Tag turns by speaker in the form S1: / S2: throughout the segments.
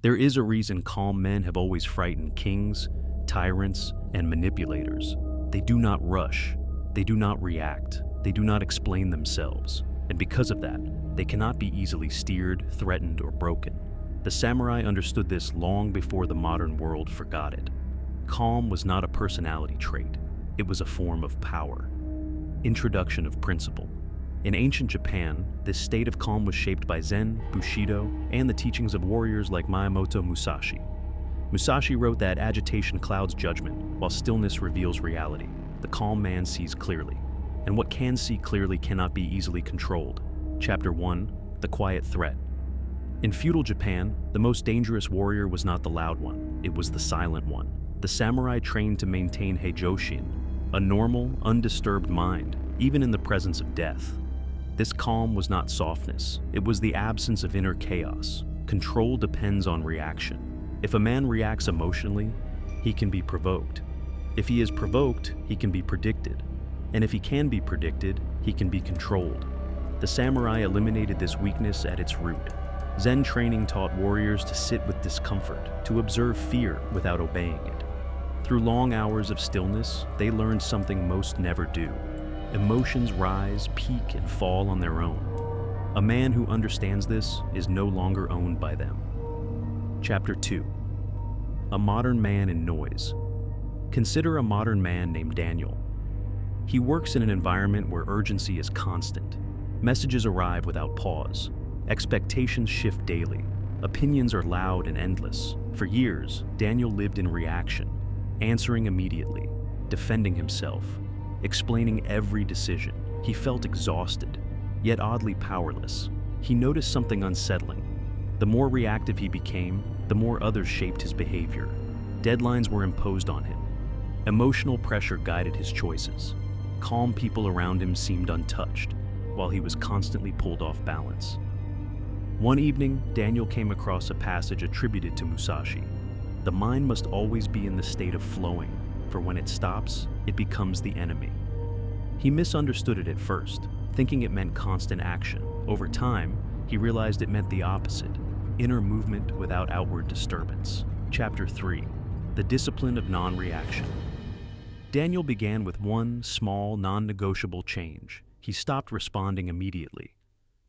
S1: There is a reason calm men have always frightened kings, tyrants, and manipulators. They do not rush. They do not react. They do not explain themselves. And because of that, they cannot be easily steered, threatened, or broken. The samurai understood this long before the modern world forgot it. Calm was not a personality trait. It was a form of power. Introduction of principle. In ancient Japan, this state of calm was shaped by Zen, Bushido, and the teachings of warriors like Miyamoto Musashi. Musashi wrote that agitation clouds judgment, while stillness reveals reality. The calm man sees clearly, and what can see clearly cannot be easily controlled. Chapter 1: The Quiet Threat. In feudal Japan, the most dangerous warrior was not the loud one, it was the silent one. The samurai trained to maintain heijoshin, a normal, undisturbed mind, even in the presence of death. This calm was not softness, it was the absence of inner chaos. Control depends on reaction. If a man reacts emotionally, he can be provoked. If he is provoked, he can be predicted. And if he can be predicted, he can be controlled. The samurai eliminated this weakness at its root. Zen training taught warriors to sit with discomfort, to observe fear without obeying it. Through long hours of stillness, they learned something most never do. Emotions rise, peak, and fall on their own. A man who understands this is no longer owned by them. Chapter 2: A Modern Man in Noise. Consider a modern man named Daniel. He works in an environment where urgency is constant. Messages arrive without pause. Expectations shift daily. Opinions are loud and endless. For years, Daniel lived in reaction, answering immediately, defending himself, explaining every decision. He felt exhausted, yet oddly powerless. He noticed something unsettling. The more reactive he became, the more others shaped his behavior. Deadlines were imposed on him. Emotional pressure guided his choices. Calm people around him seemed untouched, while he was constantly pulled off balance. One evening, Daniel came across a passage attributed to Musashi. The mind must always be in the state of flowing, for when it stops, it becomes the enemy. He misunderstood it at first, thinking it meant constant action. Over time, he realized it meant the opposite: inner movement without outward disturbance. Chapter 3: The Discipline of Non-Reaction. Daniel began with one small, non-negotiable change. He stopped responding immediately.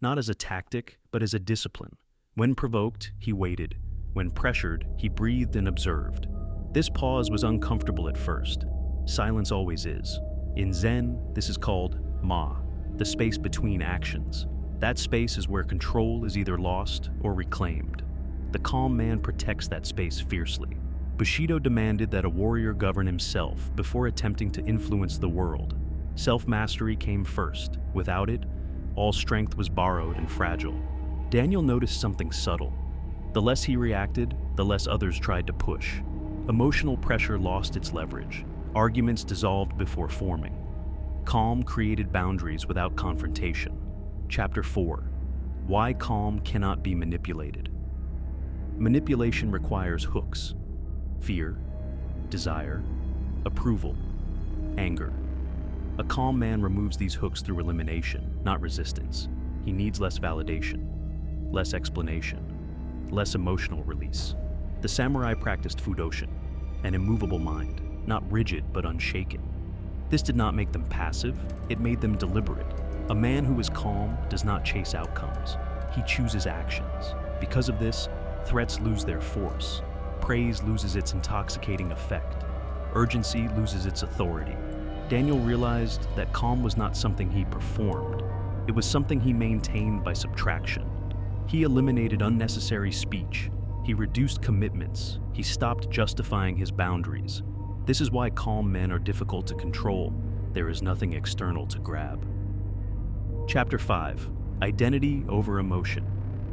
S1: Not as a tactic, but as a discipline. When provoked, he waited. When pressured, he breathed and observed. This pause was uncomfortable at first. Silence always is. In Zen, this is called ma, the space between actions. That space is where control is either lost or reclaimed. The calm man protects that space fiercely. Bushido demanded that a warrior govern himself before attempting to influence the world. Self-mastery came first. Without it, all strength was borrowed and fragile. Daniel noticed something subtle. The less he reacted, the less others tried to push. Emotional pressure lost its leverage. Arguments dissolved before forming. Calm created boundaries without confrontation. Chapter 4: Why calm cannot be manipulated. Manipulation requires hooks: fear, desire, approval, anger. A calm man removes these hooks through elimination, not resistance. He needs less validation, less explanation, less emotional release. The samurai practiced fudoshin, an immovable mind, not rigid but unshaken. This did not make them passive, it made them deliberate. A man who is calm does not chase outcomes, he chooses actions. Because of this, threats lose their force. Praise loses its intoxicating effect. Urgency loses its authority. Daniel realized that calm was not something he performed. It was something he maintained by subtraction. He eliminated unnecessary speech. He reduced commitments. He stopped justifying his boundaries. This is why calm men are difficult to control. There is nothing external to grab. Chapter 5: Identity over emotion.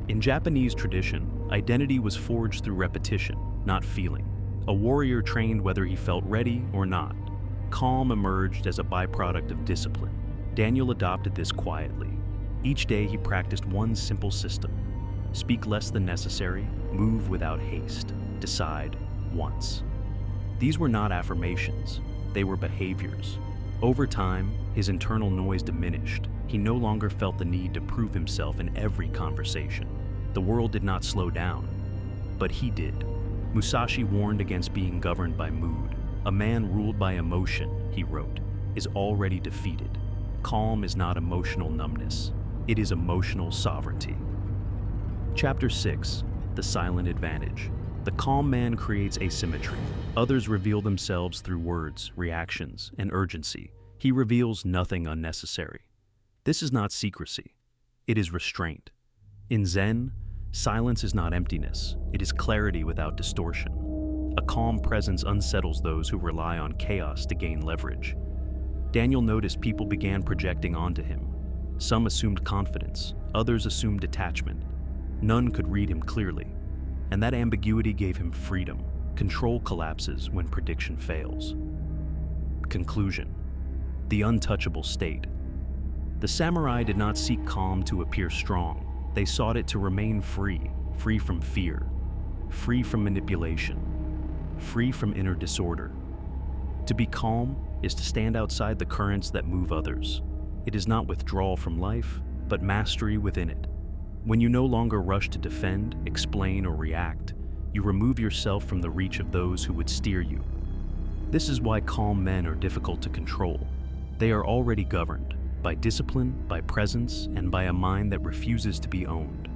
S1: In Japanese tradition, identity was forged through repetition, not feeling. A warrior trained whether he felt ready or not. Calm emerged as a byproduct of discipline. Daniel adopted this quietly. Each day he practiced one simple system: speak less than necessary, move without haste, decide once. These were not affirmations, they were behaviors. Over time, his internal noise diminished. He no longer felt the need to prove himself in every conversation. The world did not slow down. but he did. Musashi warned against being governed by mood. A man ruled by emotion, he wrote, is already defeated. Calm is not emotional numbness. It is emotional sovereignty. Chapter 6. The Silent Advantage. The calm man creates asymmetry. Others reveal themselves through words, reactions, and urgency. He reveals nothing unnecessary. This is not secrecy. It is restraint. In Zen, silence is not emptiness. It is clarity without distortion. A calm presence unsettles those who rely on chaos to gain leverage. Daniel noticed people began projecting onto him. Some assumed confidence, others assumed detachment. None could read him clearly, and that ambiguity gave him freedom. Control collapses when prediction fails. Conclusion. The untouchable state. The samurai did not seek calm to appear strong. They sought it to remain free, free from fear, free from manipulation, free from inner disorder. To be calm is to stand outside the currents that move others. It is not withdrawal from life, but mastery within it. When you no longer rush to defend, explain, or react, you remove yourself from the reach of those who would steer you. This is why calm men are difficult to control. They are already governed by discipline, by presence, and by a mind that refuses to be owned.